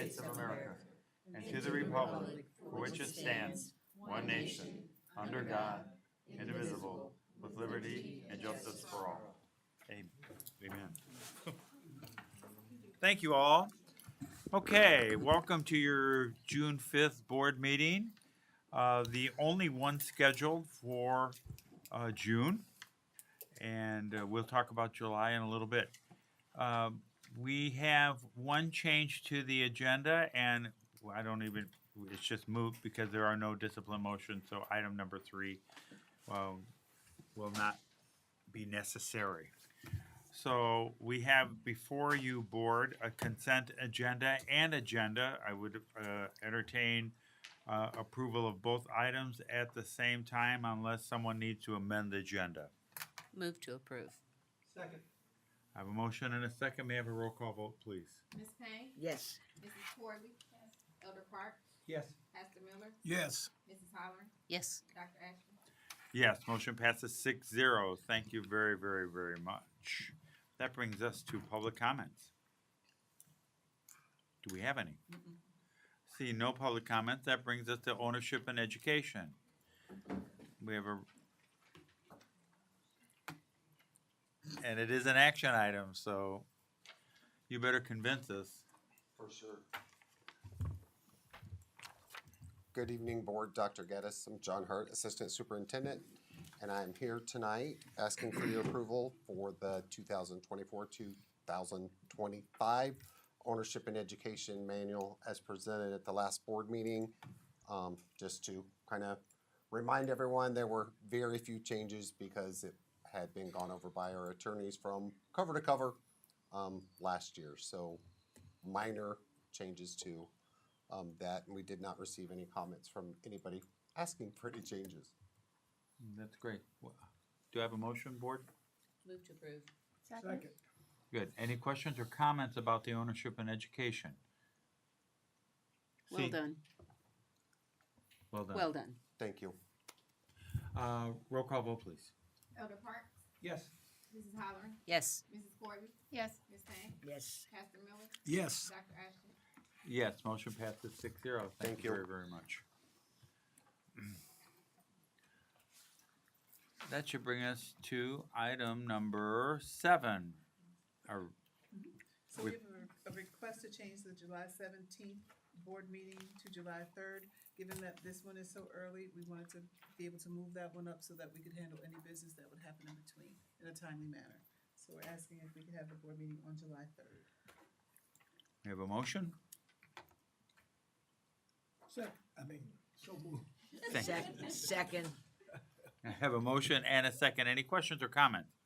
States of America, and to the republic for which it stands, one nation, under God, indivisible, with liberty and justice for all. Amen. Thank you all. Okay, welcome to your June 5th board meeting. The only one scheduled for June, and we'll talk about July in a little bit. We have one change to the agenda, and it's just moot because there are no discipline motions, so item number 3 will not be necessary. So we have before you, board, a consent agenda and agenda. I would entertain approval of both items at the same time unless someone needs to amend the agenda. Move to approve. Second. I have a motion and a second. May I have a roll call vote, please? Ms. Payne? Yes. Mrs. Corley? Yes. Elder Park? Yes. Pastor Miller? Yes. Mrs. Holler? Yes. Dr. Ashton? Yes, motion passes 6-0. Thank you very, very, very much. That brings us to public comments. Do we have any? See, no public comments. That brings us to ownership and education. We have and it is an action item, so you better convince us. For sure. Good evening, Board. Dr. Geddes. I'm John Hart, Assistant Superintendent, and I'm here tonight asking for your approval for the 2024-2025 Ownership and Education Manual as presented at the last board meeting. Just to kind of remind everyone, there were very few changes because it had been gone over by our attorneys from cover to cover last year. So minor changes to that, and we did not receive any comments from anybody asking for any changes. That's great. Do I have a motion, board? Move to approve. Second. Good. Any questions or comments about the ownership and education? Well done. Well done. Well done. Thank you. Roll call vote, please. Elder Park? Yes. Mrs. Holler? Yes. Mrs. Corley? Yes. Ms. Payne? Yes. Pastor Miller? Yes. Dr. Ashton? Yes, motion passes 6-0. Thank you. Very, very much. That should bring us to item number 7. So we have a request to change the July 17th board meeting to July 3rd. Given that this one is so early, we wanted to be able to move that one up so that we could handle any business that would happen in between in a timely manner. So we're asking if we could have the board meeting on July 3rd. We have a motion? So moved. Second. I have a motion and a second. Any questions or comments?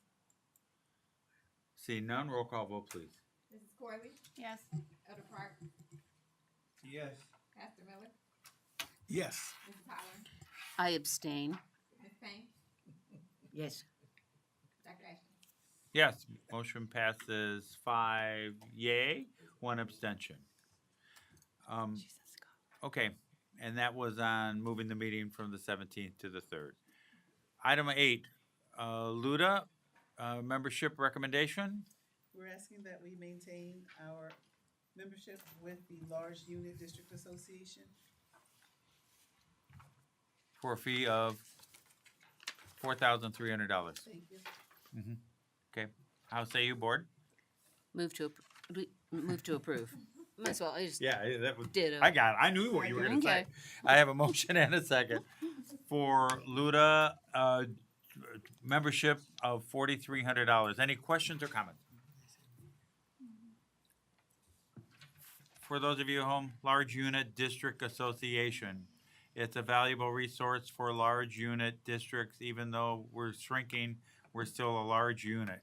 See none, roll call vote, please. Mrs. Corley? Yes. Elder Park? Yes. Pastor Miller? Yes. Mrs. Holler? I abstain. Ms. Payne? Yes. Dr. Ashton? Yes, motion passes 5 yay, 1 abstention. Okay, and that was on moving the meeting from the 17th to the 3rd. Item 8, Luda, membership recommendation We're asking that we maintain our membership with the Large Unit District Association. for a fee of $4,300. Thank you. Okay, how say you, board? Move to approve. Might as well. I just Yeah, that was. did. I got it. I knew what you were going to say. Okay. I have a motion and a second for Luda membership of $4,300. Any questions or comments? For those of you at home, Large Unit District Association. It's a valuable resource for large unit districts. Even though we're shrinking, we're still a large unit.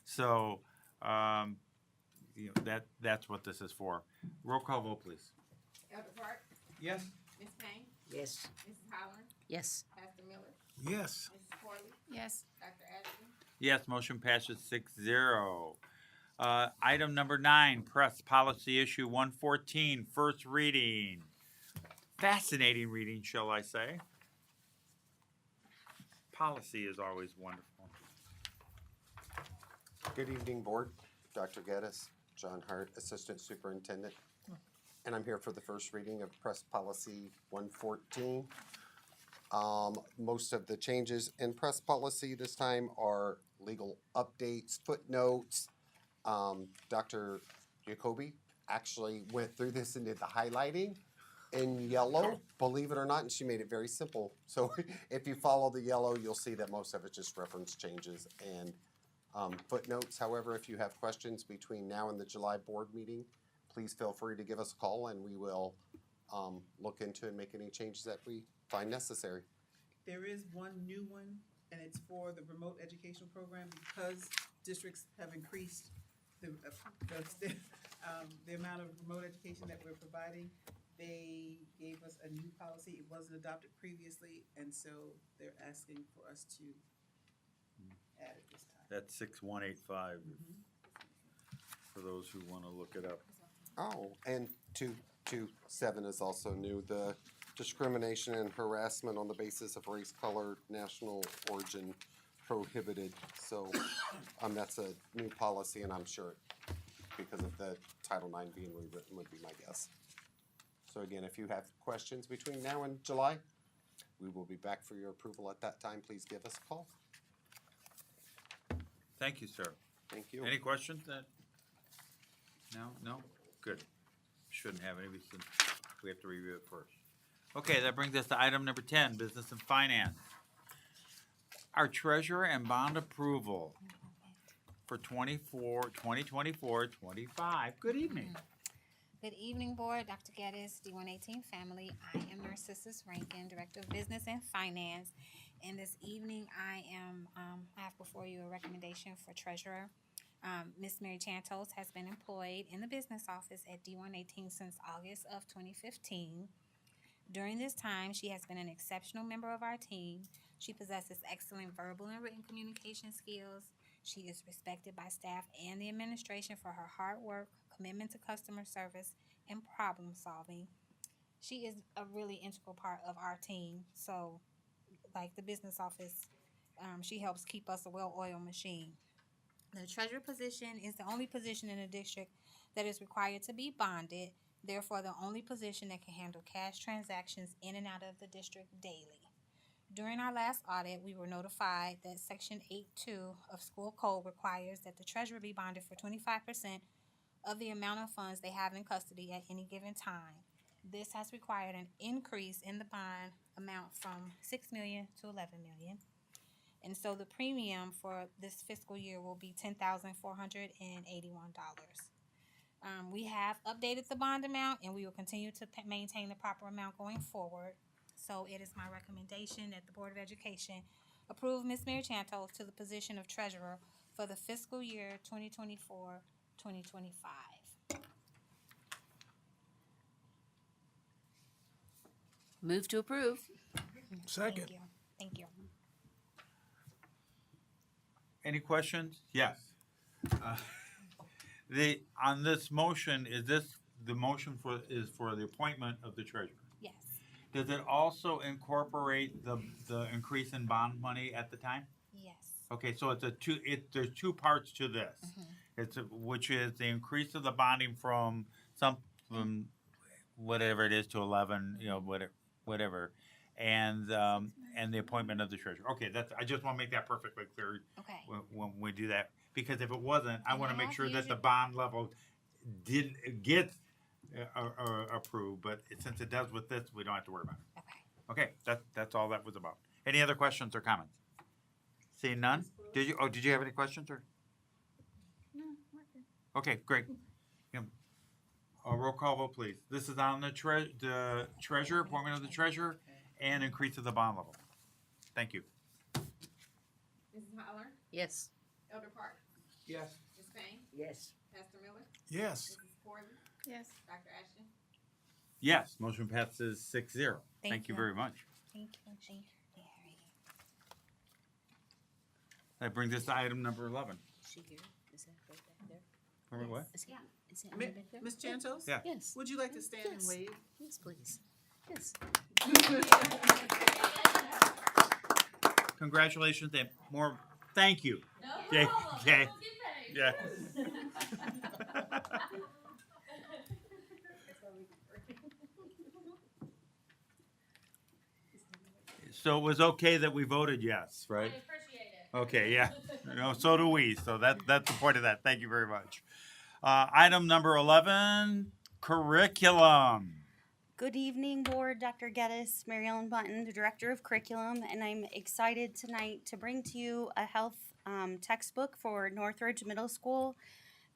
So, that's what this is for. Roll call vote, please. Elder Park? Yes. Ms. Payne? Yes. Mrs. Holler? Yes. Pastor Miller? Yes. Mrs. Corley? Yes. Dr. Ashton? Yes, motion passes 6-0. Item number 9, press policy issue 114, first reading. Fascinating reading, shall I say. Policy is always wonderful. Good evening, Board. Dr. Geddes, John Hart, Assistant Superintendent. and I'm here for the first reading of Press Policy 114. Most of the changes in Press Policy this time are legal updates, footnotes. Dr. Jacoby actually went through this and did the highlighting in yellow, believe it or not, and she made it very simple. So if you follow the yellow, you'll see that most of it just reference changes and footnotes. However, if you have questions between now and the July board meeting, please feel free to give us a call and we will look into and make any changes that we find necessary. There is one new one, and it's for the remote educational program because districts have increased the amount of remote education that we're providing. They gave us a new policy. It wasn't adopted previously, and so they're asking for us to add it this time. That's 6185 for those who want to look it up. Oh, and 227 is also new, the discrimination and harassment on the basis of race, color, national origin prohibited. So that's a new policy, and I'm sure because of the Title IX being rewritten would be my guess. So again, if you have questions between now and July, we will be back for your approval at that time. Please give us a call. Thank you, sir. Thank you. Any questions? No? Good. Shouldn't have any, since we have to review it first. Okay, that brings us to item number 10, business and finance. Our treasurer and bond approval for 2024-25. Good evening. Good evening, Board. Dr. Geddes, D118 family. I am Narcissus Rankin, Director of Business and Finance. And this evening, I have before you a recommendation for treasurer. Ms. Mary Chantos has been employed in the business office at D118 since August of 2015. During this time, she has been an exceptional member of our team. She possesses excellent verbal and written communication skills. She is respected by staff and the administration for her hard work, commitment to customer service, and problem solving. She is a really integral part of our team. So, like the business office, she helps keep us a well-oiled machine. The treasurer position is the only position in the district that is required to be bonded, therefore the only position that can handle cash transactions in and out of the district daily. During our last audit, we were notified that Section 8.2 of School Code requires that the treasurer be bonded for 25% of the amount of funds they have in custody at any given time. This has required an increase in the bond amount from $6 million to $11 million. And so the premium for this fiscal year will be $10,481. We have updated the bond amount, and we will continue to maintain the proper amount going forward. So it is my recommendation that the Board of Education approve Ms. Mary Chantos to the position of treasurer for the fiscal year 2024-2025. Move to approve. Second. Thank you. Any questions? Yes. On this motion, the motion is for the appointment of the treasurer? Yes. Does it also incorporate the increase in bond money at the time? Yes. Okay, so there's two parts to this. Which is the increase of the bonding from whatever it is to 11, whatever, and the appointment of the treasurer. Okay, I just want to make that perfectly clear Okay. when we do that, because if it wasn't, I want to make sure that the usually- bond level gets approved, but since it does with this, we don't have to worry about it. Okay. Okay, that's all that was about. Any other questions or comments? Seeing none? Did you have any questions or? No, we're good. Okay, great. Roll call vote, please. This is on the treasurer, appointment of the treasurer, and increase of the bond level. Thank you. Mrs. Holler, Yes. Elder Park, Yes. Ms. Payne, Yes. Pastor Miller, Yes. Mrs. Porter, Yes. Dr. Ashton. Yes, motion passes 6-0. Thank you you. very much. Thank you. That brings us to item number 11. Is she here? Is that right back there? Remember what? Is that Mi- right back there? Ms. Chantos? Yeah. Yes. Would you like to stand and Yes. wave? Yes, please. Yes. Congratulations and more. Thank you. No Okay, problem. okay. We'll get paid. Yeah. So it was okay that we voted yes, I right? appreciate it. Okay, yeah. No, so do we. So that's the point of that. Thank you very much. Item number 11, curriculum. Good evening, Board. Dr. Geddes, Mary Ellen Button, the Director of Curriculum, and I'm excited tonight to bring to you a health textbook for Northridge Middle School.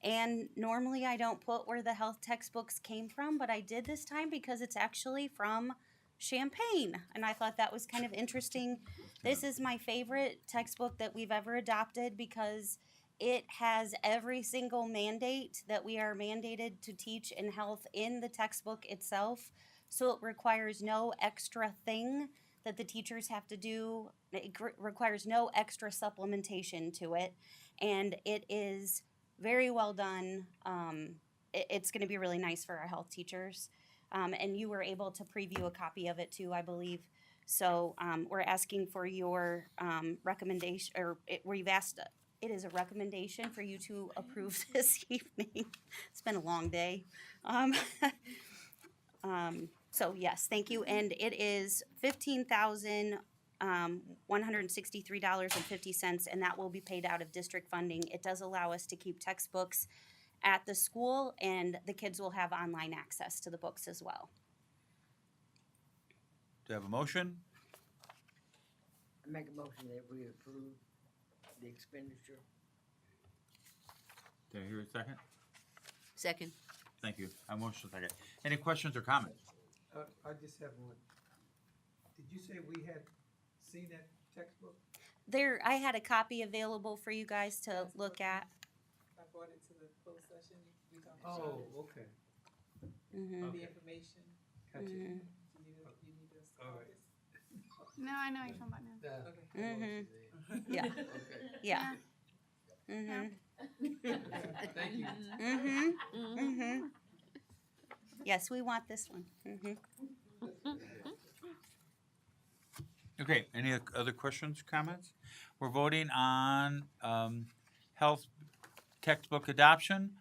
And normally I don't put where the health textbooks came from, but I did this time because it's actually from Champaign, and I thought that was kind of interesting. This is my favorite textbook that we've ever adopted because it has every single mandate that we are mandated to teach in health in the textbook itself. So it requires no extra thing that the teachers have to do. It requires no extra supplementation to it, and it is very well done. It's going to be really nice for our health teachers. And you were able to preview a copy of it too, I believe. So we're asking for your recommendation, or we've asked, it is a recommendation for you to approve this evening. It's been a long day. So yes, thank you. And it is $15,163.50, and that will be paid out of district funding. It does allow us to keep textbooks at the school, and the kids will have online access to the books as well. Do you have a motion? I make a motion that we approve the expenditure. Do I hear a second? Second. Thank you. I motion second. Any questions or comments? I just have one. Did you say we had seen that textbook? There, I had a copy available for you guys to look at. I brought it to the closed session, we talked about Oh, it, okay. Mhm. the information, Gotcha. you need us to. All right. No, I know what you're talking about now. Okay. Yeah, Okay. yeah. Mhm. Thank you. Mhm. Mhm. Yes, we want this one. Mhm. Okay, any other questions, comments? We're voting on health textbook adoption,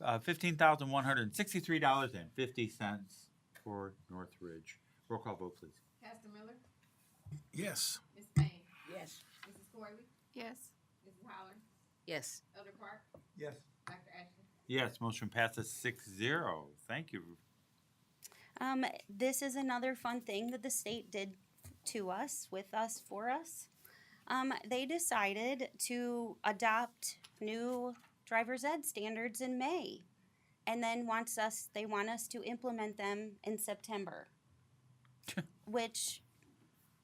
$15,163.50 for Northridge. Roll call vote, please. Pastor Miller, Yes. Ms. Payne, Yes. Mrs. Corley, Yes. Mrs. Holler, Yes. Elder Park, Yes. Dr. Ashton. Yes, motion passes 6-0. Thank you. This is another fun thing that the state did to us, with us, for us. They decided to adopt new driver's ed standards in May, and then they want us to implement them in September, which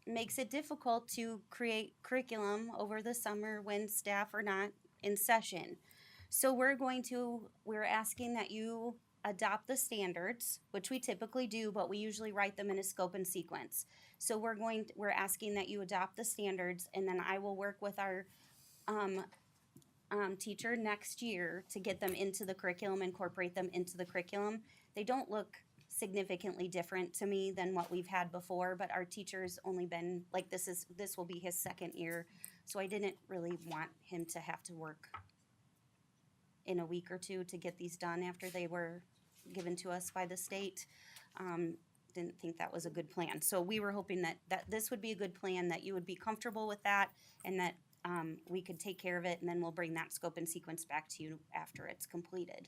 makes it difficult to create curriculum over the summer when staff are not in session. So we're asking that you adopt the standards, which we typically do, but we usually write them in a scope and sequence. So we're asking that you adopt the standards, and then I will work with our teacher next year to get them into the curriculum, incorporate them into the curriculum. They don't look significantly different to me than what we've had before, but our teacher's only been, like, this will be his second year, so I didn't really want him to have to work in a week or two to get these done after they were given to us by the state. Didn't think that was a good plan. So we were hoping that this would be a good plan, that you would be comfortable with that, and that we could take care of it, and then we'll bring that scope and sequence back to you after it's completed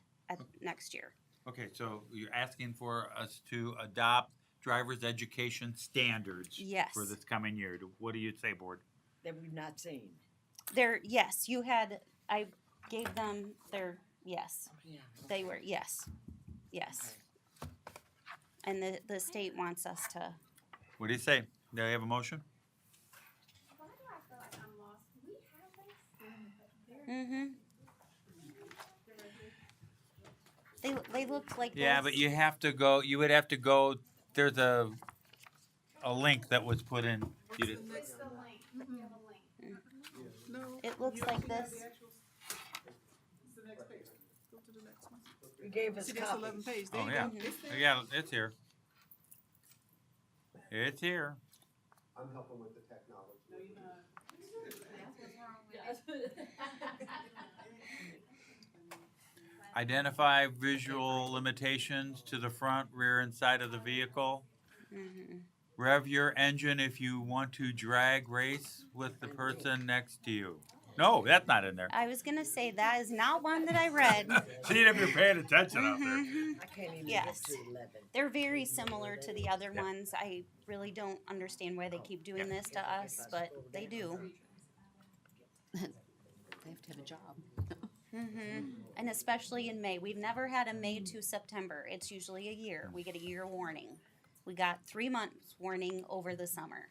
next year. Okay, so you're asking for us to adopt driver's education standards Yes. for this coming year. What do you say, board? That we've not seen. Yes, I gave them yes. Yeah. They were, yes. And the state wants us to, What do you say? Do I have a motion? Why do I feel like I'm lost? We have this? they looked like Yeah, this. but you would have to go, there's a link that was put in. You did- It's the link. We have a link. No. It looks you like actually have this. the actual- It's the next page, go to the next one. You gave us See, that's 11 copies. page, there Oh, you yeah. go. It's there. Yeah, it's here. It's here. I'm helping with the technology. No, you're not. That's what's wrong with it. Identify visual limitations to the front, rear, and side of the vehicle. Rev your engine if you want to drag race with the person next to you. No, that's not in there. I was gonna say that is not one that I read. See if you're paying attention out there. Mhm. I can't even Yes. get to 11. They're very similar to the other ones. I really don't understand why they keep doing this to us, but they do. They have to have a job. And especially in May. We've never had a May to September. It's usually a year. We get a year warning. We got 3 months warning over the summer.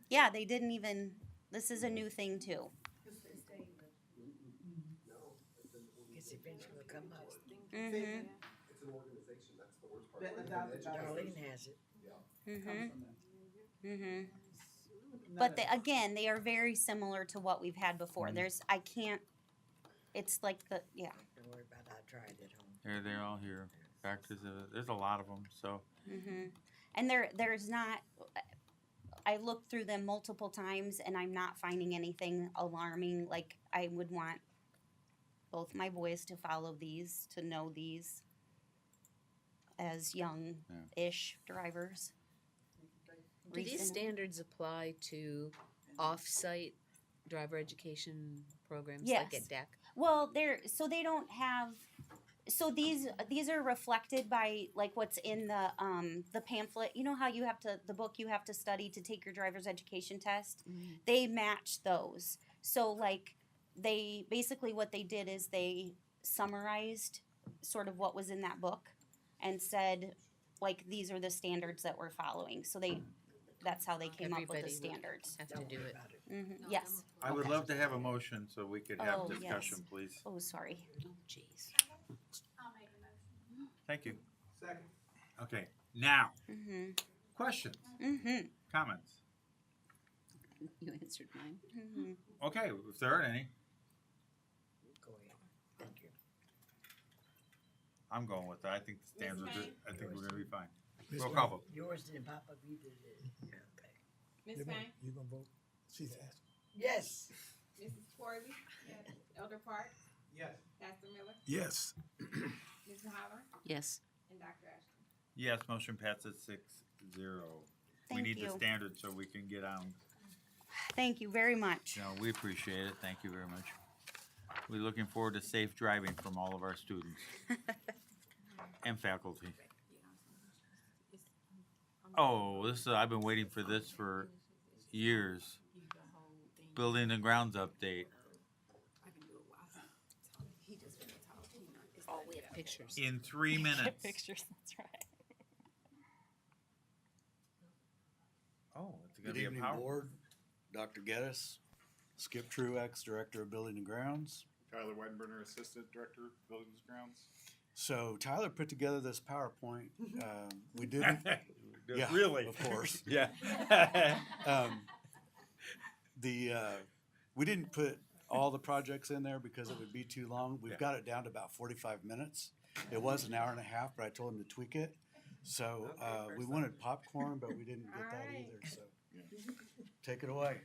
Yeah, they didn't even, this is a new thing too. It's eventually come out. It's an organization, that's the worst part. That adopted by the Darlene state. has it. But they, again, they are very similar to what we've had before. There's, I can't, it's like the, yeah. Don't worry about it, I tried it home. They're all here. Factors of it. There's a lot of them. So And there's not, I looked through them multiple times and I'm not finding anything alarming. Like I would want both my boys to follow these, to know these as young-ish drivers. Do these Recent- standards apply to off-site driver education programs like Yes. at DEC? Well, they don't have. So these are reflected by like what's in the pamphlet. You know how you have to the book you have to study to take your driver's education test. They match those. So like they basically what they did is they summarized sort of what was in that book and said like these are the standards that we're following. So that's how they came up with Everybody the would standards. have to do it. Yes. I would love to have a motion so we could have Oh, discussion, yes. please. Oh, sorry. Oh, jeez. I'll make a motion. Thank you. Second. Okay, now questions, comments. You answered mine. Okay, if there aren't any, Go ahead. Thank you. I'm going with that. I think the standards. May? I think we're gonna be fine. Ms. Roll May? call vote. Yours didn't pop up either, did it? Yeah, okay. Ms. May? You gonna vote? She's asking. Yes. Mrs. Corley? Elder Park? Yes. Pastor Miller? Yes. Ms. Holler? Yes. And Dr. Ashton? Yes, motion passes 6-0. We Thank need the you. standards so we can get on. Thank you very much. No, we appreciate it. Thank you very much. We're looking forward to safe driving from all of our students and faculty. Oh, I've been waiting for this for years. Building and grounds update. Oh, we have pictures. In 3 minutes. Pictures, that's right. Oh, it's Good gonna be a evening, power. Board. Dr. Geddes, Skip Truex, Director of Building and Grounds. Tyler Weidenberger, Assistant Director, Buildings and Grounds. So Tyler put together this PowerPoint. We didn't. Yeah, Really? Of course. Yeah. We didn't put all the projects in there because it would be too long. We've got it down to about 45 minutes. It was an hour and a half, but I told him to tweak it. So we wanted popcorn, but we didn't get that either. So take it away.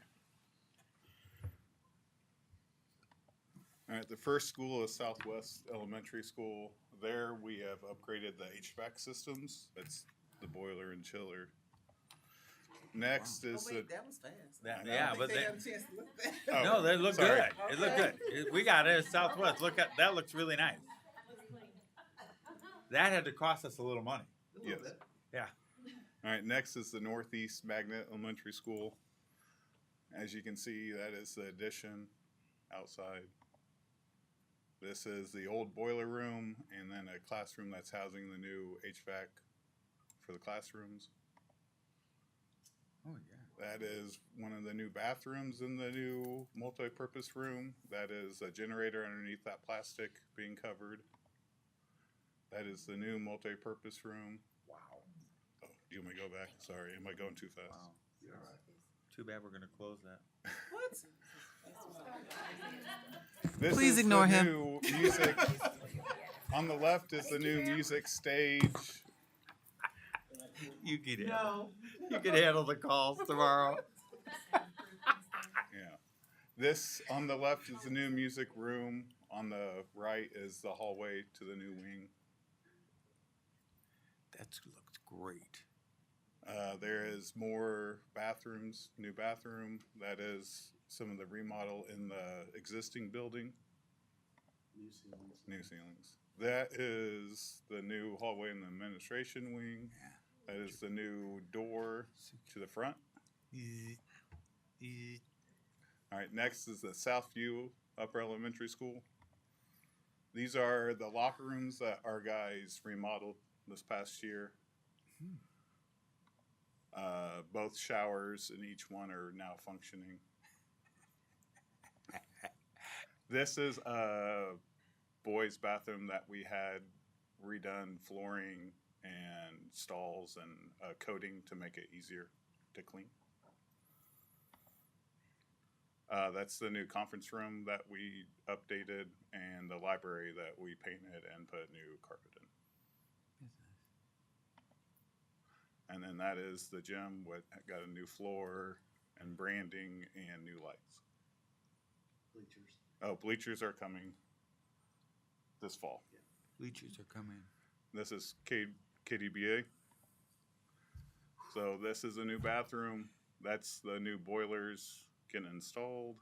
All right, the first school is Southwest Elementary School. There we have upgraded the HVAC systems. That's the boiler and chiller. Next is the, That was fast. Yeah, but They they, got a chance to look at Oh, that. no, they look sorry. good. It look good. We got it. It's Southwest. Look at that. Looks really nice. That had to cost us a little money. Yes. Yeah. All right, next is the Northeast Magnet Elementary School. As you can see, that is the addition outside. This is the old boiler room and then a classroom that's housing the new HVAC for the classrooms. Oh yeah. That is one of the new bathrooms in the new multi-purpose room. That is a generator underneath that plastic being covered. That is the new multi-purpose room. Wow. Oh, do you want me to go back? Sorry, am I going too fast? Wow. You're all right. Too bad we're gonna close that. This Please is ignore the him. new music. On the left is the new music stage. You can handle. You can handle the calls tomorrow. Yeah. This on the left is the new music room. on the right is the hallway to the new wing. That looks great. There is more bathrooms, new bathroom. That is some of the remodel in the existing building. New ceilings. New ceilings. That is the new hallway in the administration wing. That is the new door to the front. All right, next is the South View Upper Elementary School. These are the locker rooms that our guys remodeled this past year. Both showers in each one are now functioning. This is a boys' bathroom that we had redone flooring and stalls and coating to make it easier to clean. That's the new conference room that we updated and the library that we painted and put new carpet in. And then that is the gym with got a new floor and branding and new lights. Bleachers. Oh, bleachers are coming this fall. Bleachers are coming. This is KDBA. So this is a new bathroom. That's the new boilers getting installed.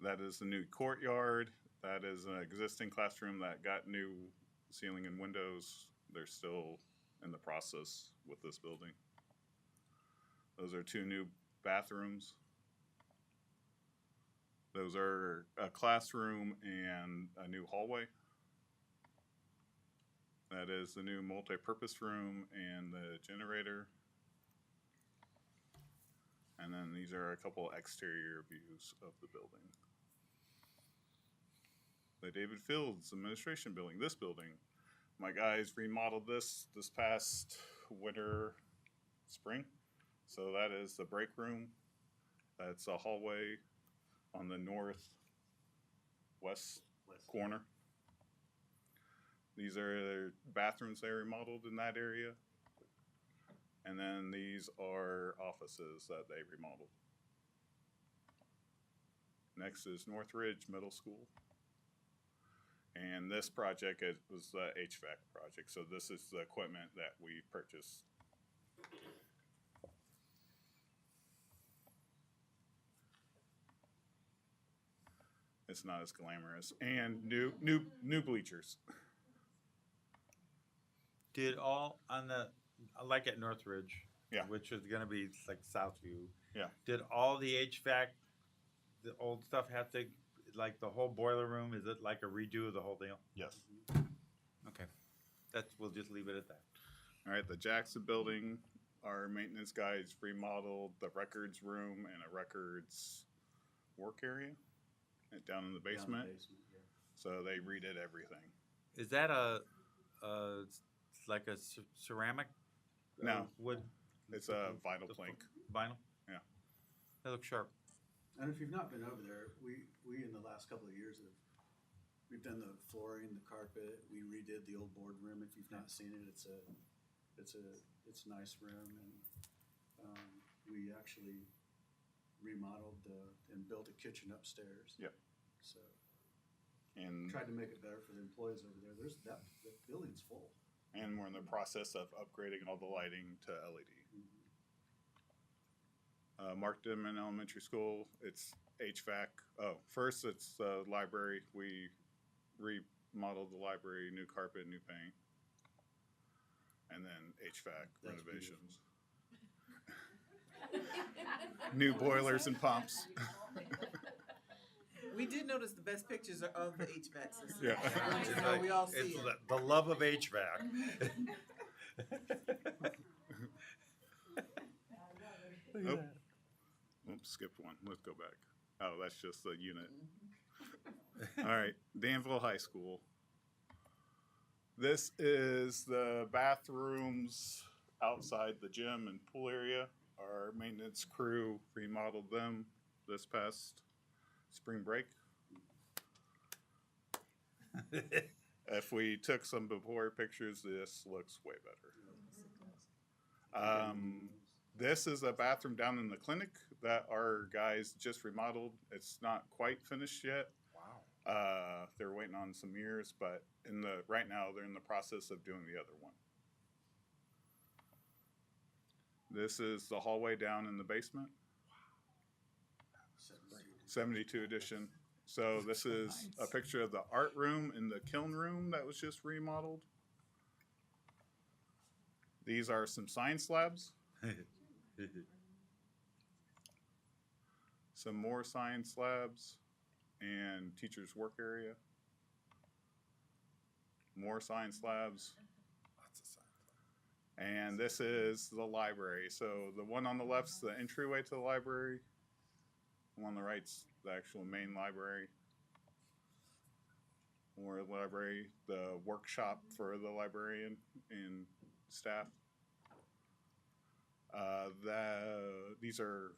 That is the new courtyard. That is an existing classroom that got new ceiling and windows. They're still in the process with this building. Those are two new bathrooms. Those are a classroom and a new hallway. That is the new multi-purpose room and the generator. And then these are a couple exterior views of the building. The David Fields Administration Building, this building. My guys remodeled this past winter, spring. So that is the break room. That's a hallway on the northwest corner. These are bathrooms they remodeled in that area. And then these are offices that they remodeled. Next is Northridge Middle School. And this project was the HVAC project. So this is the equipment that we purchased. It's not as glamorous. And new bleachers. Did all on the, like at Northridge, Yeah. which is going to be like Southview. Yeah. Did all the HVAC, the old stuff have to, like the whole boiler room, is it like a redo of the whole deal? Yes. Okay. We'll just leave it at that. All right, the Jackson building, our maintenance guys remodeled the records room and a records work area down in the basement. So they redid everything. Is that like a ceramic? No. Wood? It's a vinyl plank. Vinyl? Yeah. That looks sharp. And if you've not been over there, we in the last couple of years we've done the flooring, the carpet. We redid the old boardroom. If you've not seen it, it's a nice room, and we actually remodeled and built a kitchen upstairs. Yep. So And tried to make it better for the employees over there. The building's full. and we're in the process of upgrading all the lighting to LED. Mark Dimon Elementary School, it's HVAC. Oh, first it's the library. We remodeled the library, new carpet, new paint. And then HVAC That's renovations. New boilers and pumps. We did notice the best pictures are of the HVAC system. Yeah. So we all see It's it. the love of HVAC. Oh. Oops, skipped one. Let's go back. Oh, that's just the unit. All right, Danville High School. This is the bathrooms outside the gym and pool area. Our maintenance crew remodeled them this past spring break. If we took some before pictures, this looks way better. This is a bathroom down in the clinic that our guys just remodeled. It's not quite finished yet. Wow. They're waiting on some mirrors, but right now they're in the process of doing the other one. This is the hallway down in the basement. 72 edition. So this is a picture of the art room in the kiln room that was just remodeled. These are some science slabs. Some more science labs and teacher's work area. More science labs. And this is the library. So the one on the left's the entryway to the library. The one on the right's the actual main library. More library, the workshop for the librarian and staff. These are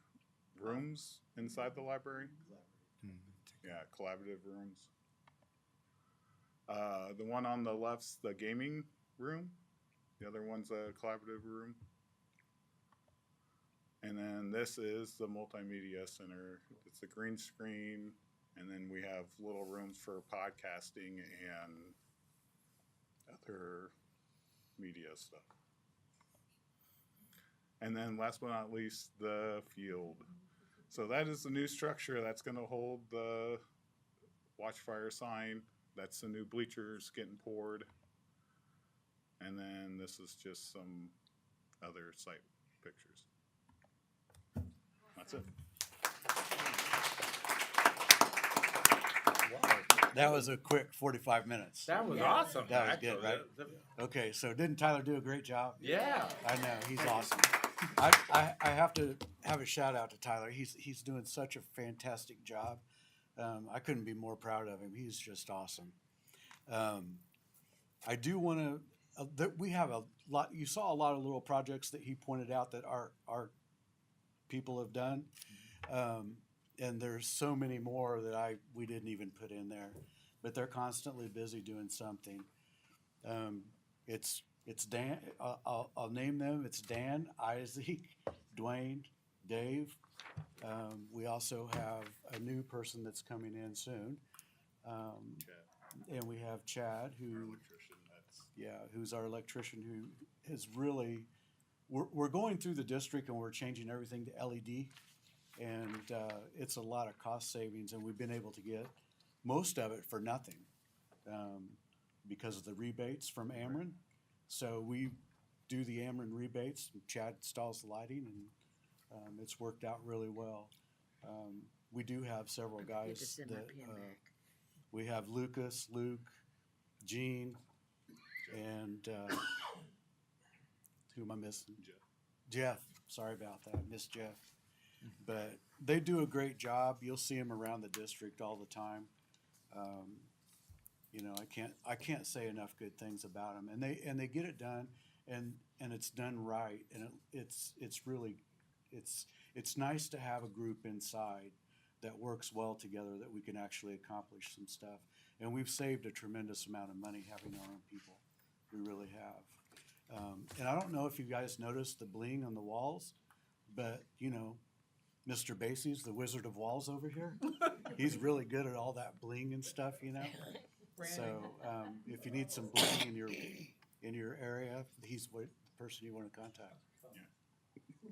rooms inside the library. Yeah, collaborative rooms. The one on the left's the gaming room. The other one's a collaborative room. And then this is the multimedia center. It's a green screen. And then we have little rooms for podcasting and other media stuff. And then last but not least, the field. So that is the new structure that's going to hold the Watchfire sign. That's the new bleachers getting poured. And then this is just some other site pictures. That's it. That was a quick 45 minutes. That was awesome. That was actually. good, right? Okay, so didn't Tyler do a great job? Yeah. I know, he's awesome. I have to have a shout out to Tyler. He's doing such a fantastic job. I couldn't be more proud of him. He's just awesome. I do want to, we have a lot, you saw a lot of little projects that he pointed out that our people have done. And there's so many more that we didn't even put in there, but they're constantly busy doing something. It's Dan. I'll name them. It's Dan, Isaac, Dwayne, Dave. We also have a new person that's coming in soon, and we have Chad, who's our electrician, who is really. We're going through the district and we're changing everything to LED. And it's a lot of cost savings, and we've been able to get most of it for nothing because of the rebates from Ameren. So we do the Ameren rebates. Chad installs the lighting, and it's worked out really well. We do have several guys that we have Lucas, Luke, Gene, and who am I missing? Jeff. Sorry about that. I missed Jeff. But they do a great job. You'll see them around the district all the time. You know, I can't say enough good things about them, and they get it done, and it's done right, and it's really it's nice to have a group inside that works well together, that we can actually accomplish some stuff, and we've saved a tremendous amount of money having our own people. We really have, and I don't know if you guys noticed the bling on the walls, but you know. Mr. Basie's the Wizard of Walls over here. He's really good at all that bling and stuff, you know. So if you need some bling in your area, he's the person you want to contact. Yeah.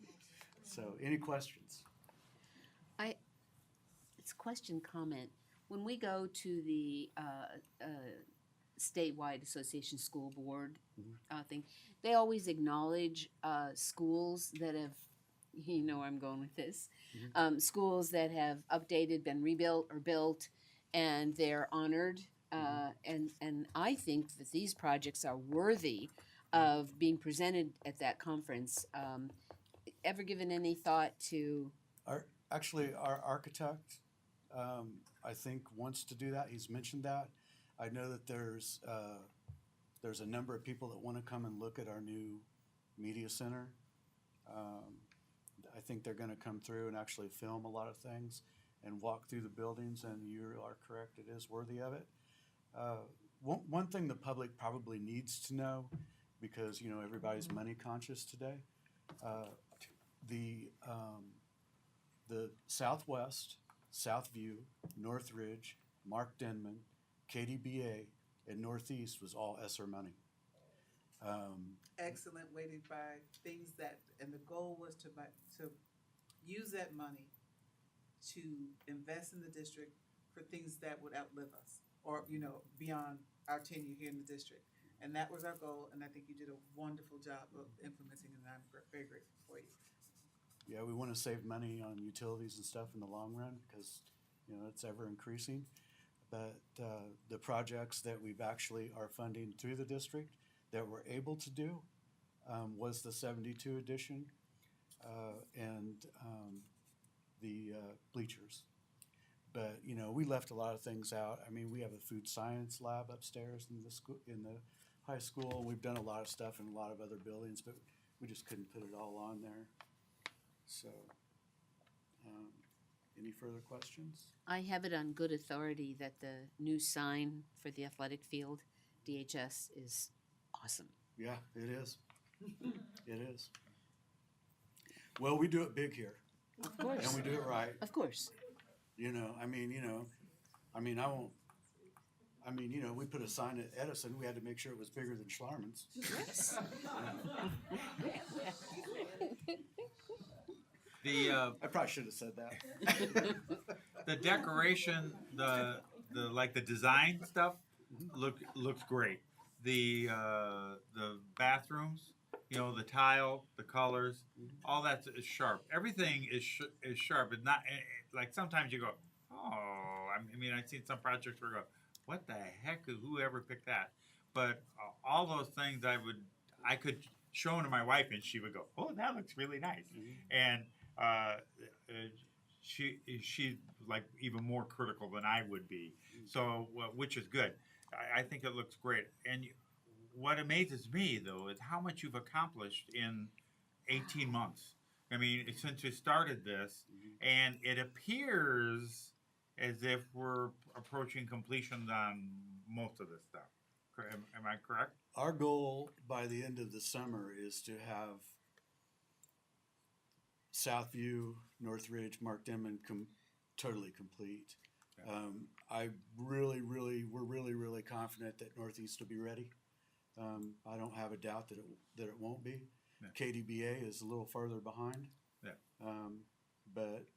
So any questions? It's question comment. When we go to the statewide association school board thing, they always acknowledge schools that have. You know where I'm going with this. Schools that have updated, been rebuilt or built, and they're honored. And I think that these projects are worthy of being presented at that conference. Ever given any thought to? Our architect, I think, wants to do that. He's mentioned that. I know that there's a number of people that want to come and look at our new media center. I think they're going to come through and actually film a lot of things and walk through the buildings, and you are correct, it is worthy of it. One thing the public probably needs to know, because you know everybody's money conscious today, the Southwest, Southview, Northridge, Mark Denman, KDBA, and Northeast was all ESSER money. Excellent weighted by things that, and the goal was to use that money to invest in the district for things that would outlive us, or, beyond our tenure here in the district. And that was our goal, and I think you did a wonderful job of implementing it, and I'm very grateful for you. Yeah, we want to save money on utilities and stuff in the long run because, it's ever increasing. But the projects that we've actually are funding through the district that we're able to do was the 72 edition and the bleachers. But, we left a lot of things out. I mean, we have a food science lab upstairs in the school, in the high school. We've done a lot of stuff in a lot of other buildings, but we just couldn't put it all on there. So, any further questions? I have it on good authority that the new sign for the athletic field, DHS, is awesome. Yeah, it is. It is. Well, we do it big here. Of course. And we do it right. Of course. We put a sign at Edison, we had to make sure it was bigger than Schlarman's. Yes. I probably should have said that. The decoration, the design stuff looks great. The bathrooms, the tile, the colors, all that is sharp. Everything is sharp. It's not like sometimes you go, oh, I've seen some projects where I go, what the heck? Whoever picked that? But all those things I could show them to my wife, and she would go, oh, that looks really nice. And she's like even more critical than I would be. So, which is good. I think it looks great. And what amazes me, though, is how much you've accomplished in 18 months. Since we started this, and it appears as if we're approaching completion on most of this stuff. Am I correct? Our goal by the end of the summer is to have Southview, Northridge, Mark Denman totally complete. Yeah. We're really confident that Northeast will be ready. I don't have a doubt that it won't be. Yeah. KDBA is a little further behind. Yeah. But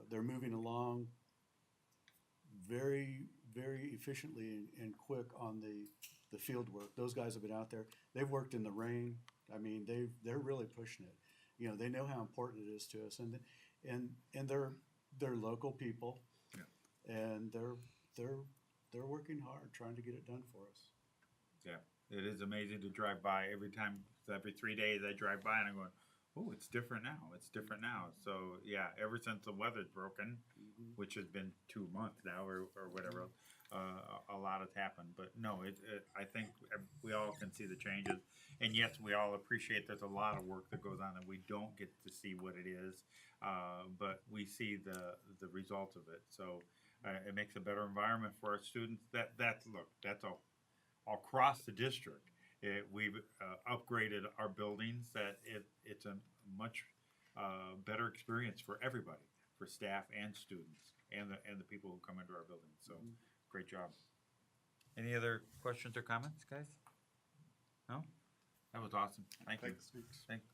they're moving along very, very efficiently and quick on the field work. Those guys have been out there. They've worked in the rain. They're really pushing it. They know how important it is to us, and they're local people. Yeah. And they're working hard trying to get it done for us. Yeah, it is amazing to drive by every 3 days I drive by and I'm going, oh, it's different now. It's different now. So yeah, ever since the weather's broken, which has been 2 months now or whatever, a lot has happened. But no, I think we all can see the changes. And yes, we all appreciate there's a lot of work that goes on and we don't get to see what it is, but we see the result of it. So it makes a better environment for our students. That's all across the district. We've upgraded our buildings. That it's a much better experience for everybody, for staff and students, and the people who come into our buildings. So, great job. Any other questions or comments, guys? No? That was awesome. Thank you. Thanks.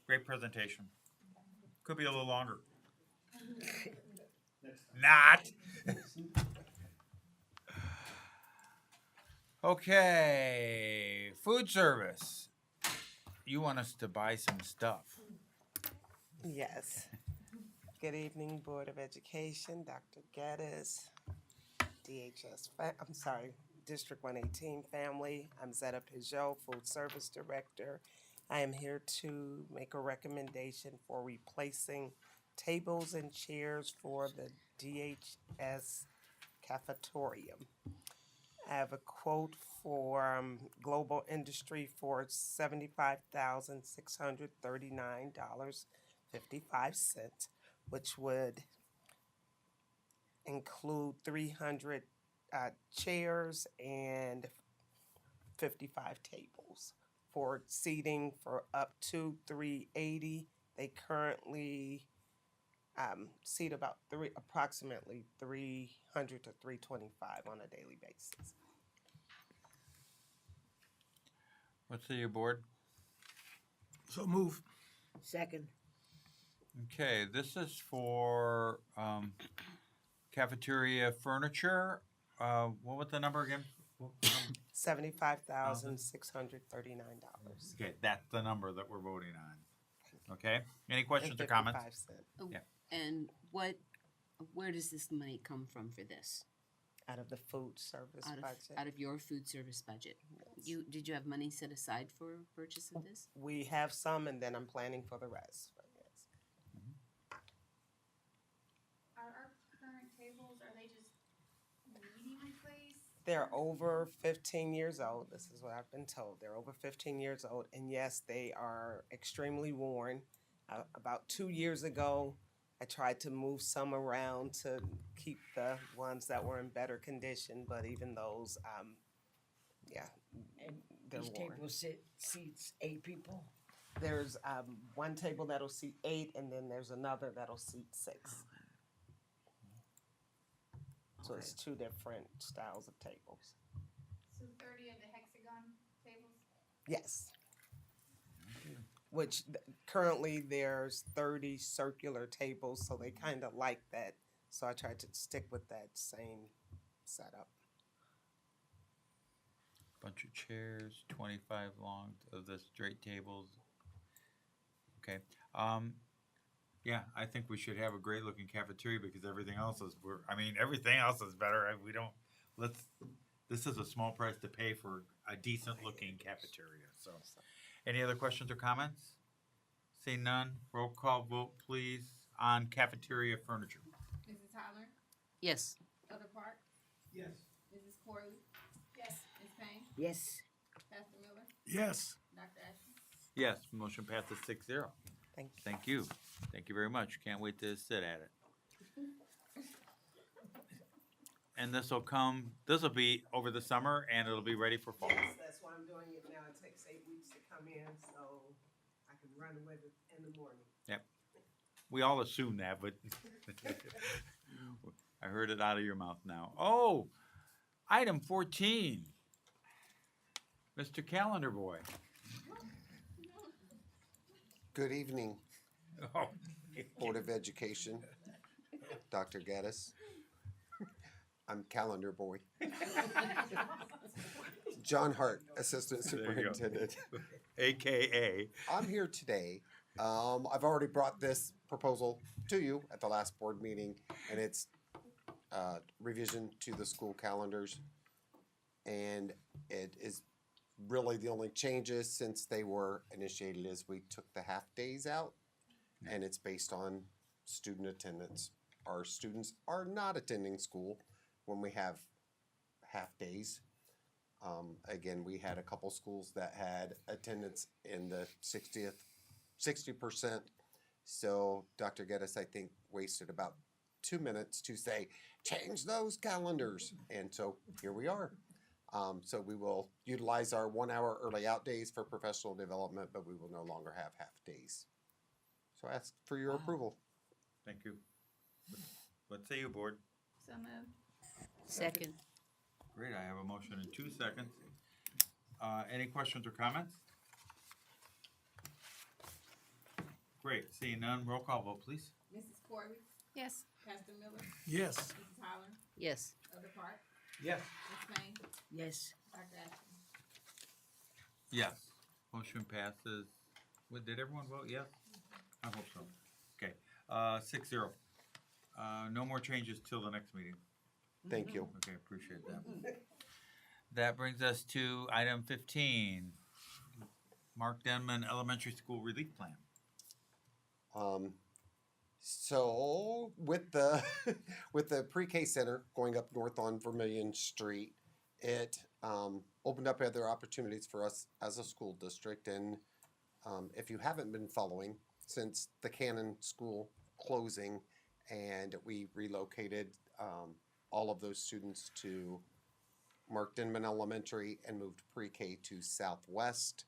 Great presentation. Could be a little longer. Not. Okay, food service. You want us to buy some stuff. Yes. Good evening, Board of Education, Dr. Geddes, District 118 family. I'm Zetta Peugeot, Food Service Director. I am here to make a recommendation for replacing tables and chairs for the DHS cafeteria. I have a quote for Global Industry for $75,639.55, which would include 300 chairs and 55 tables for seating for up to 380. They currently seat about approximately 300 to 325 on a daily basis. What say your board? So move. Second. Okay, this is for cafeteria furniture. What was the number again? $75,639. Okay, that's the number that we're voting on. Okay, any questions or comments? Yeah. And where does this money come from for this? Out of the food service Out budget. of your food service budget? Did you have money set aside for purchase of this? We have some, and then I'm planning for the rest. But yes. Are our current tables, are they just needing replaced? They're over 15 years old. This is what I've been told. They're over 15 years old, and yes, they are extremely worn. About 2 years ago, I tried to move some around to keep the ones that were in better condition, but even those, And they're each worn. table seats 8 people. There's one table that'll seat 8, and then there's another that'll seat 6. So it's 2 different styles of tables. So 30 of the hexagon tables? Yes. Which currently there's 30 circular tables, so they kind of like that. So I tried to stick with that same setup. Bunch of chairs, 25 long of the straight tables. Okay. Yeah, I think we should have a great looking cafeteria because everything else is, everything else is better. This is a small price to pay for a decent looking cafeteria, so. Any other questions or comments? Seeing none, roll call vote please on cafeteria furniture. Mrs. Tyler? Yes. Elder Park? Yes. Mrs. Corley? Yes. Ms. Payne? Yes. Pastor Miller? Yes. Dr. Ashton? Yes, motion passes 6-0. Thank you. Thank you. Thank you very much. Can't wait to sit at it. And this'll be over the summer and it'll be ready for fall. Yes, that's why I'm doing it now. It takes 8 weeks to come in, so I can run with it in the morning. Yep. We all assume that, but I heard it out of your mouth now. Oh, item 14. Mr. Calendar Boy. Good evening, Oh, Board of Education, Dr. Gaddis. I'm Calendar Boy. John Hart, Assistant There you go. Superintendent. AKA. I'm here today. I've already brought this proposal to you at the last board meeting, and it's revision to the school calendars. And it is really the only changes since they were initiated is we took the half days out, and it's based on student attendance. Our students are not attending school when we have half days. Again, we had a couple schools that had attendance in the 60%. So Dr. Geddes, I think, wasted about 2 minutes to say, change those calendars. And so here we are. So we will utilize our 1 hour early out days for professional development, but we will no longer have half days. So I ask for your approval. Thank you. What say you, board? So moved. Second. Great, I have a motion in 2 seconds. Any questions or comments? Great, seeing none, roll call vote, please. Mrs. Corley? Yes. Pastor Miller? Yes. Mrs. Tyler? Yes. Elder Park? Yes. Ms. Payne? Yes. Dr. Ashton? Yes. Motion passes. Did everyone vote yes? I hope so. Okay, 6-0. No more changes till the next meeting. Thank you. Okay, appreciate that. That brings us to item 15. Mark Denman Elementary School Relief Plan. So with the with the pre-K center going up north on Vermilion Street, it opened up other opportunities for us as a school district. And if you haven't been following, since the Cannon School closing and we relocated all of those students to Mark Denman Elementary and moved pre-K to Southwest,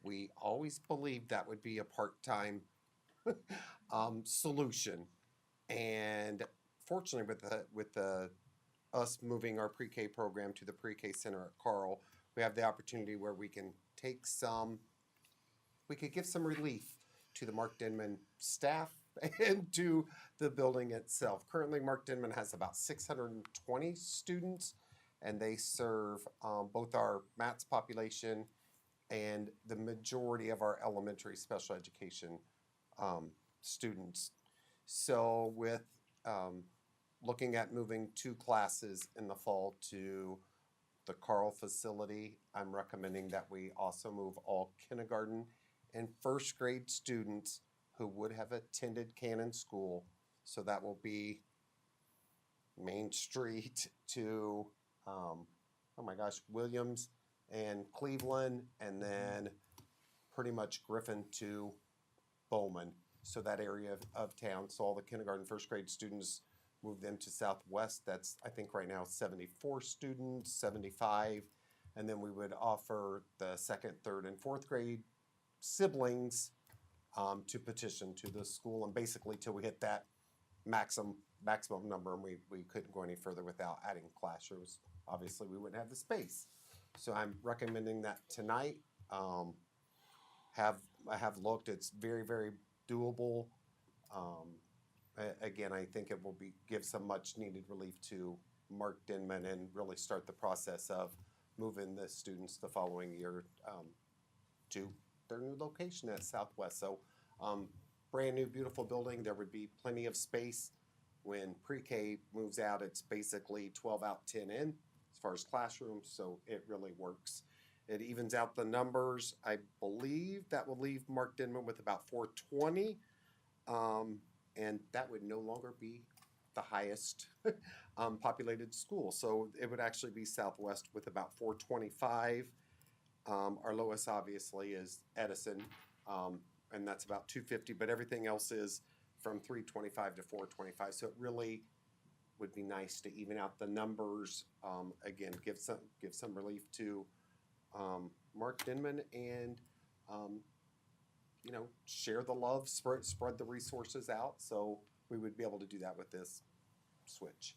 we always believed that would be a part-time solution. And fortunately, with us moving our pre-K program to the pre-K center at Carl, we have the opportunity where we can we could give some relief to the Mark Denman staff and to the building itself. Currently, Mark Denman has about 620 students, and they serve both our MATS population and the majority of our elementary special education students. So with looking at moving 2 classes in the fall to the Carl facility, I'm recommending that we also move all kindergarten and first grade students who would have attended Cannon School. So that will be Main Street to, oh my gosh, Williams and Cleveland, and then pretty much Griffin to Bowman. So that area of town. So all the kindergarten, first grade students, move them to Southwest. That's, I think right now, 74 students, 75. And then we would offer the second, third, and fourth grade siblings to petition to the school, and basically till we hit that maximum number, and we couldn't go any further without adding classrooms. Obviously, we wouldn't have the space. So I'm recommending that tonight. I have looked. It's very, very doable. Again, I think it will give some much needed relief to Mark Denman and really start the process of moving the students the following year to their new location at Southwest. So brand new, beautiful building. There would be plenty of space. When pre-K moves out, it's basically 12 out, 10 in as far as classrooms, so it really works. It evens out the numbers. I believe that will leave Mark Denman with about 420, and that would no longer be the highest populated school. So it would actually be Southwest with about 425. Our lowest obviously is Edison, and that's about 250, but everything else is from 325 to 425. So it really would be nice to even out the numbers. Again, give some relief to Mark Denman, and share the love, spread the resources out. So we would be able to do that with this switch.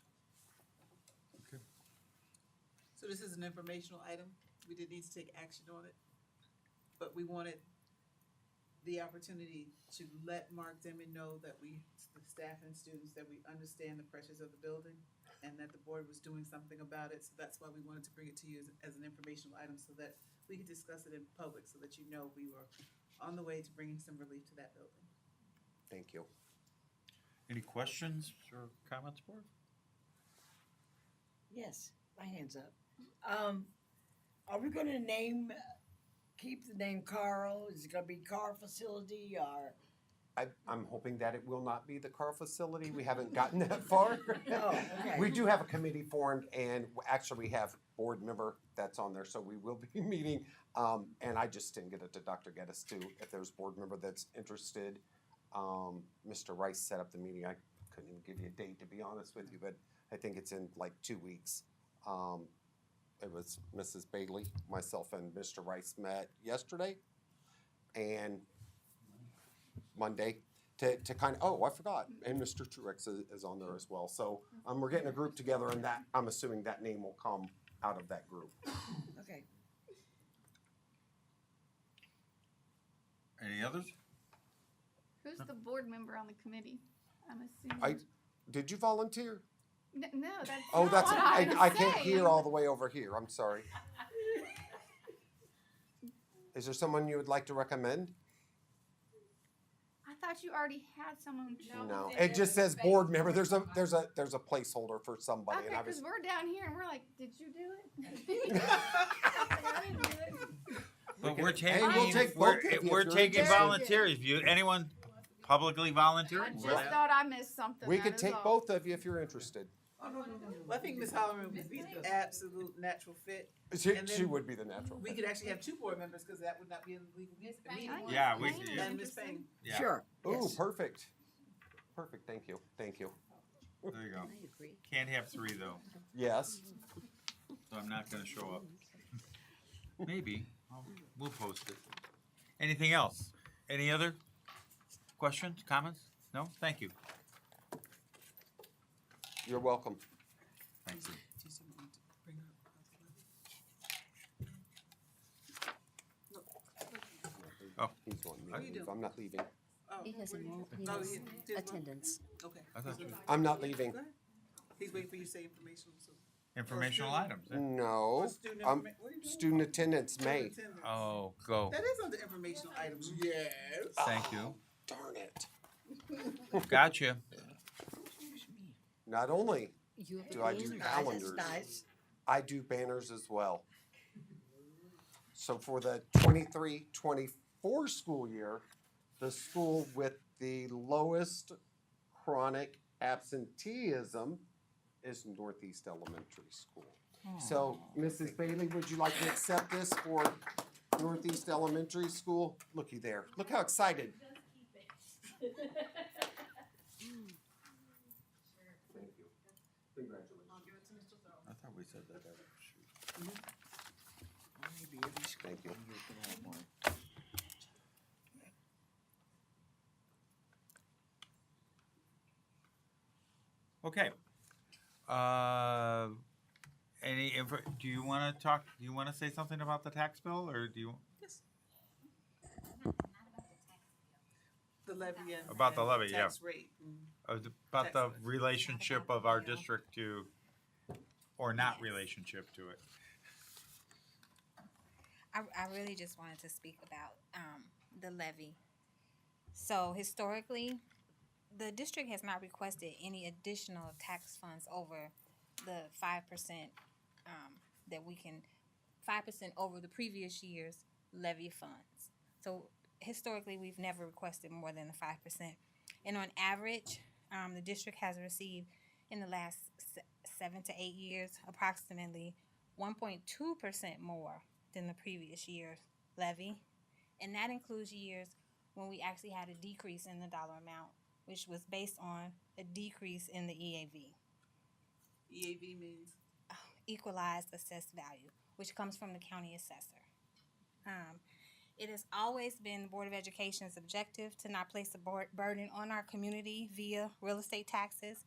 So this is an informational item. We didn't need to take action on it, but we wanted the opportunity to let Mark Denman know that the staff and students, that we understand the pressures of the building and that the board was doing something about it. So that's why we wanted to bring it to you as an informational item, so that we could discuss it in public, so that you know we were on the way to bringing some relief to that building. Thank you. Any questions or comments, board? Yes, my hand's up. Are we gonna keep the name Carl? Is it gonna be Carl Facility, or? I'm hoping that it will not be the Carl facility. We haven't gotten that far. Oh, okay. We do have a committee formed, and actually we have board member that's on there, so we will be meeting. And I just didn't get it to Dr. Geddes too, if there's a board member that's interested. Mr. Rice set up the meeting. I couldn't even give you a date, to be honest with you, but I think it's in like 2 weeks. It was Mrs. Bailey, myself, and Mr. Rice met yesterday and Monday to kind of, I forgot, and Mr. Truex is on there as well. So we're getting a group together, and that, I'm assuming that name will come out of that group. Okay. Any others? Who's the board member on the committee? I'm assuming. Did you volunteer? No, that's Oh, not that's, what I'm I can't saying. hear all the way over here. I'm sorry. Is there someone you would like to recommend? I thought you already had someone. No, it just says board member. There's a placeholder for somebody, Okay, and I because was. we're down here and we're like, did you do it? I didn't do it. But we're Hey, we'll taking, take we're, both of you if we're you're taking interested. volunteers. If you, anyone publicly volunteer? I just thought I missed something. We that could is take all. both of you if you're interested. Oh, no. Well, I think Ms. Holloman would be the absolute natural fit. She, And then she would be the natural. We could actually have 2 board members, because that would not be in the legal meeting. Yeah, we, And Ms. Payne. yeah, Sure. Ooh, Yes. perfect. Perfect. Thank you. Thank you. there you go. I agree. Can't have 3 though, Yes. so I'm not gonna show up. Maybe, we'll post it. Anything else? Any other questions, comments? No? Thank you. You're welcome. Thank you. Do you still want me to bring her up about the levy? No. He's wanting me What to are you leave. doing? I'm not leaving. Oh, He has what are you enrolled, doing? he Oh, has he did one? attendance. Okay. I thought you- I'm not leaving. Go ahead. He's waiting for you to say informational, so. Informational items. Yeah. No. Or student I'm informa- what are you doing? student attendance Student May. attendance. Oh, go. That is under informational items, yes. Thank you. Darn it. Gotcha. Not only You have do I do banners. calendars, Nice. I do banners as well. So for the 23-24 school year, the school with the lowest chronic absenteeism is Northeast Elementary School. So, Mrs. Bailey, would you like to accept this for Northeast Elementary School? Looky there. Look how excited. Thank you. Congratulations. I'll give it to Mr. Thorough. I thought we said that. Thank you. Okay. Do you want to talk, do you want to say something about the tax bill, or do you, Yes. The levy and. About the and levy, yeah. Tax rate. about the Tax bill. relationship of our district to, or not relationship to it? I really just wanted to speak about the levy. So historically, the district has not requested any additional tax funds over the 5% that we can, 5% over the previous year's levy funds. So historically, we've never requested more than the 5%. And on average, the district has received in the last 7 to 8 years approximately 1.2% more than the previous year's levy. And that includes years when we actually had a decrease in the dollar amount, which was based on a decrease in the EAV. EAV means? Equalized assessed value, which comes from the county assessor. It has always been the Board of Education's objective to not place a burden on our community via real estate taxes.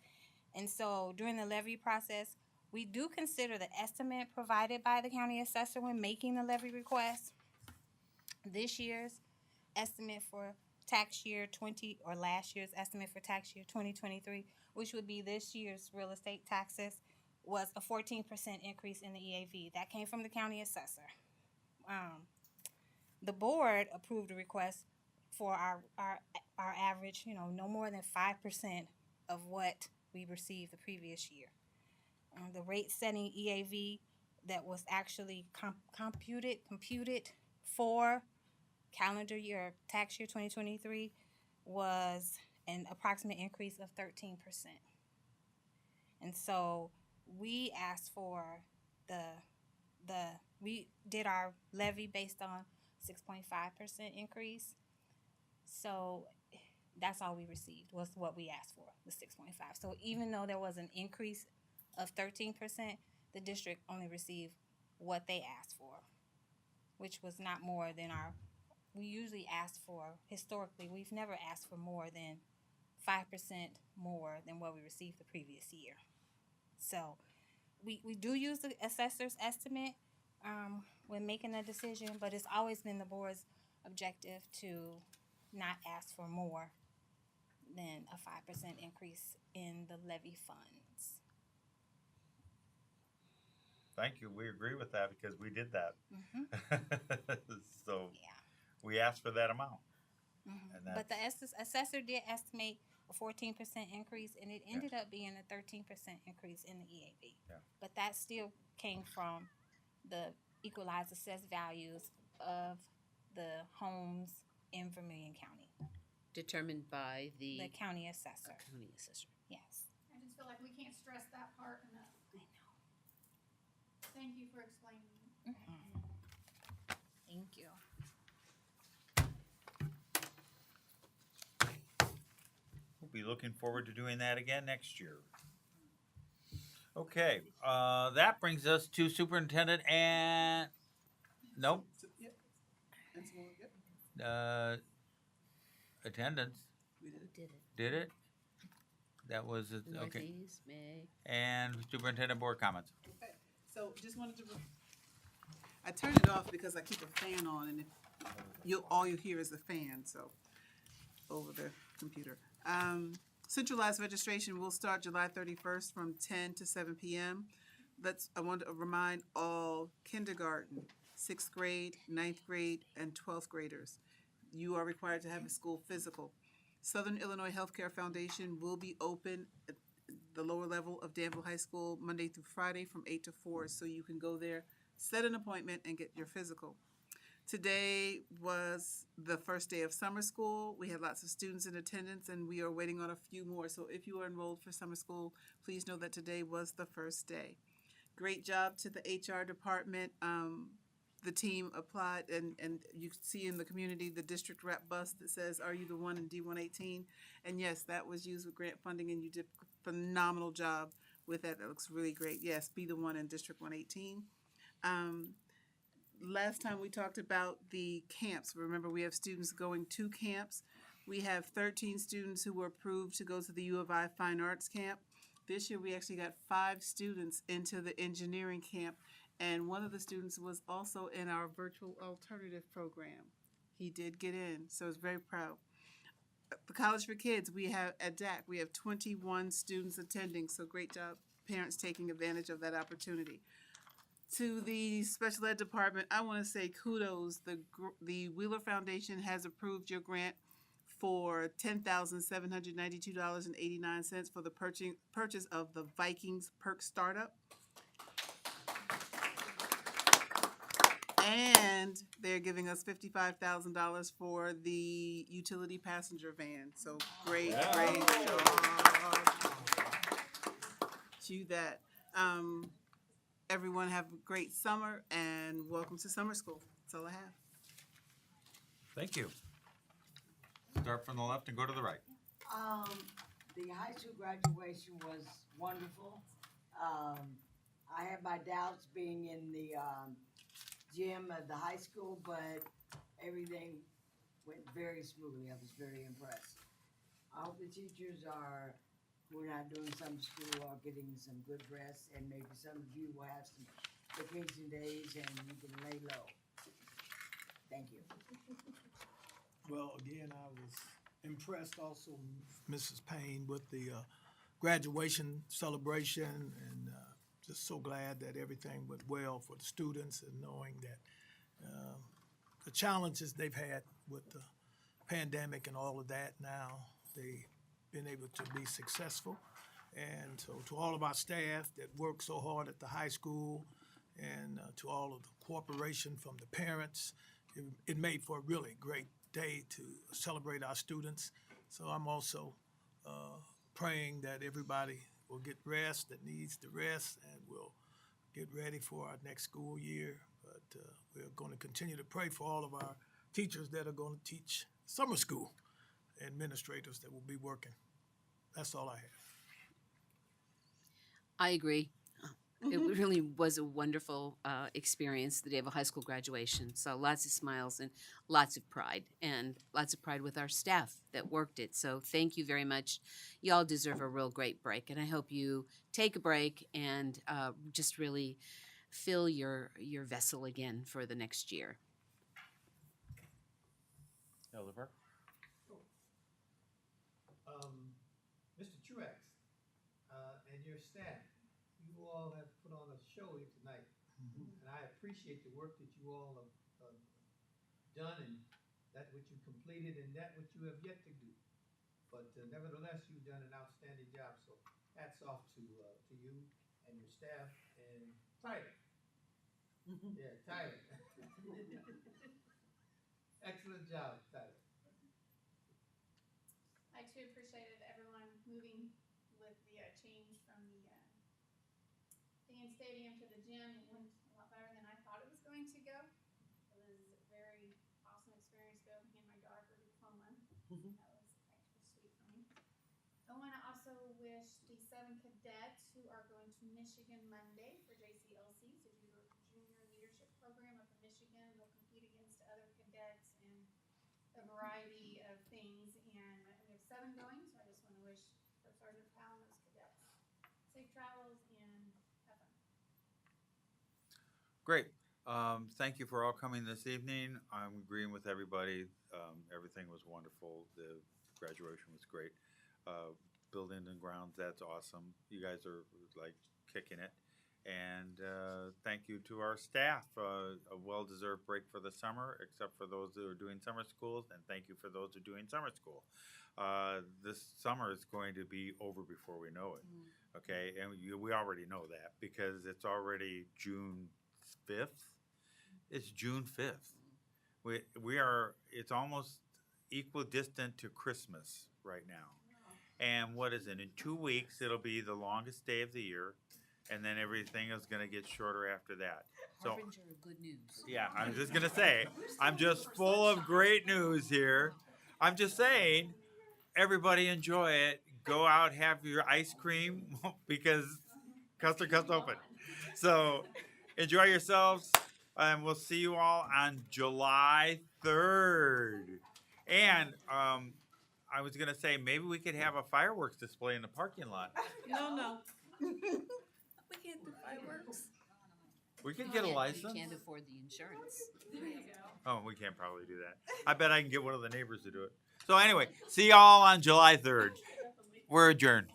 And so during the levy process, we do consider the estimate provided by the county assessor when making the levy request. This year's estimate for tax year 20, or last year's estimate for tax year 2023, which would be this year's real estate taxes, was a 14% increase in the EAV. That came from the county assessor. The board approved a request for our average, no more than 5% of what we received the previous year. The rate setting EAV that was actually computed for calendar year, tax year 2023, was an approximate increase of 13%. And so we asked for we did our levy based on 6.5% increase. So that's all we received, was what we asked for, the 6.5. So even though there was an increase of 13%, the district only received what they asked for, which was not more than we usually ask for, historically, we've never asked for more than 5% more than what we received the previous year. So we do use the assessor's estimate when making a decision, but it's always been the board's objective to not ask for more than a 5% increase in the levy funds. Thank you, we agree with that because we did that. So, Yeah. we asked for that amount. And But the assessor did estimate a 14% increase, and it ended up being a 13% increase in the EAV. Yeah. But that still came from the equalized assessed values of the homes in Vermilion County, Determined by the the county assessor. county assessor. Yes. I just feel like we can't stress that part enough. I know. Thank you for explaining. Thank you. We'll be looking forward to doing that again next year. Okay, that brings us to superintendent and, nope, Yep. And so, yep, attendance. we did it. Did it? Did it? That was, it. Okay. Northeast, Meg. And superintendent board comments. Okay, so just wanted to, I turned it off because I keep a fan on and all you hear is the fan, so, over the computer. Centralized registration will start July 31st from 10 to 7 p.m. I want to remind all kindergarten, 6th grade, 9th grade, and 12th graders, you are required to have a school physical. Southern Illinois Healthcare Foundation will be open at the lower level of Danville High School Monday through Friday from 8 to 4, so you can go there, set an appointment, and get your physical. Today was the first day of summer school. We had lots of students in attendance, and we are waiting on a few more. So if you are enrolled for summer school, please know that today was the first day. Great job to the HR department. The team applied, and you see in the community the district rep bus that says, "Are you the one in D118?" And yes, that was used with grant funding, and you did a phenomenal job with that. That looks really great. Yes, be the one in District 118. Last time we talked about the camps. Remember, we have students going to camps. We have 13 students who were approved to go to the U of I Fine Arts Camp. This year, we actually got 5 students into the engineering camp, and one of the students was also in our virtual alternative program. He did get in, so I was very proud. The College for Kids, we have at DAC, we have 21 students attending, so great job, parents taking advantage of that opportunity. To the special ed department, I want to say kudos. The Wheeler Foundation has approved your grant for $10,792.89 for the purchase of the Vikings Perk Startup. And they're giving us $55,000 for the utility passenger van. So great job to that. Everyone have a great summer and welcome to summer school. That's all I have. Thank you. Start from the left and go to the right. The high school graduation was wonderful. I had my doubts being in the gym of the high school, but everything went very smoothly. I was very impressed. I hope the teachers who are not doing summer school are getting some good rest, and maybe some of you will have some vacation days and you can lay low. Thank you. Well, again, I was impressed also, Mrs. Payne, with the graduation celebration, and just so glad that everything went well for the students, and knowing that the challenges they've had with the pandemic and all of that, now they've been able to be successful. And so to all of our staff that work so hard at the high school, and to all of the cooperation from the parents, it made for a really great day to celebrate our students. So I'm also praying that everybody will get rest that needs the rest, and we'll get ready for our next school year. But we're going to continue to pray for all of our teachers that are going to teach summer school, administrators that will be working. That's all I have. I agree. It really was a wonderful experience, the day of a high school graduation. So lots of smiles and lots of pride with our staff that worked it. So thank you very much. Y'all deserve a real great break, and I hope you take a break and just really fill your vessel again for the next year. Oliver? Mr. Truex, and your staff, you all have put on a show here tonight. And I appreciate the work that you all have done, and that which you completed, and that which you have yet to do. But nevertheless, you've done an outstanding job. So hats off to you and your staff and Tyler. Yeah, Tyler. Excellent job, Tyler. I too appreciated everyone moving with the change from the Dan Stadium to the gym. It went a lot better than I thought it was going to go. It was a very awesome experience to go and hand my daughter her diploma. That was extra sweet for me. I want to also wish the 7 cadets who are going to Michigan Monday for JCLC, so Junior Leadership Program up in Michigan. They'll compete against other cadets and a variety of things, and we have 7 going, so I just want to wish First Sergeant Pat travels and have fun. Great. Thank you for all coming this evening. I'm agreeing with everybody. Everything was wonderful. The graduation was great. Buildings and grounds, that's awesome. You guys are like kicking it. And thank you to our staff. A well-deserved break for the summer, except for those who are doing summer schools, and thank you for those who are doing summer school. This summer is going to be over before we know it. Okay, and we already know that because it's already June 5th. It's June 5th. We are. It's almost equidistant to Christmas right now. And what is it? In 2 weeks, it'll be the longest day of the year, and then everything is going to get shorter after that. So, Harbinger of good news. yeah, I'm just going to say, I'm just full of great news here. I'm just saying, everybody enjoy it. Go out, have your ice cream because Custer Cut's open. So, enjoy yourselves, and we'll see you all on July 3rd. And I was gonna say maybe we could have a fireworks display in the parking lot. No. We can't do fireworks. We could get a license. We can't afford the insurance. Oh, we can't probably do that. I bet I can get one of the neighbors to do it. So anyway, see y'all on July 3rd. We're adjourned.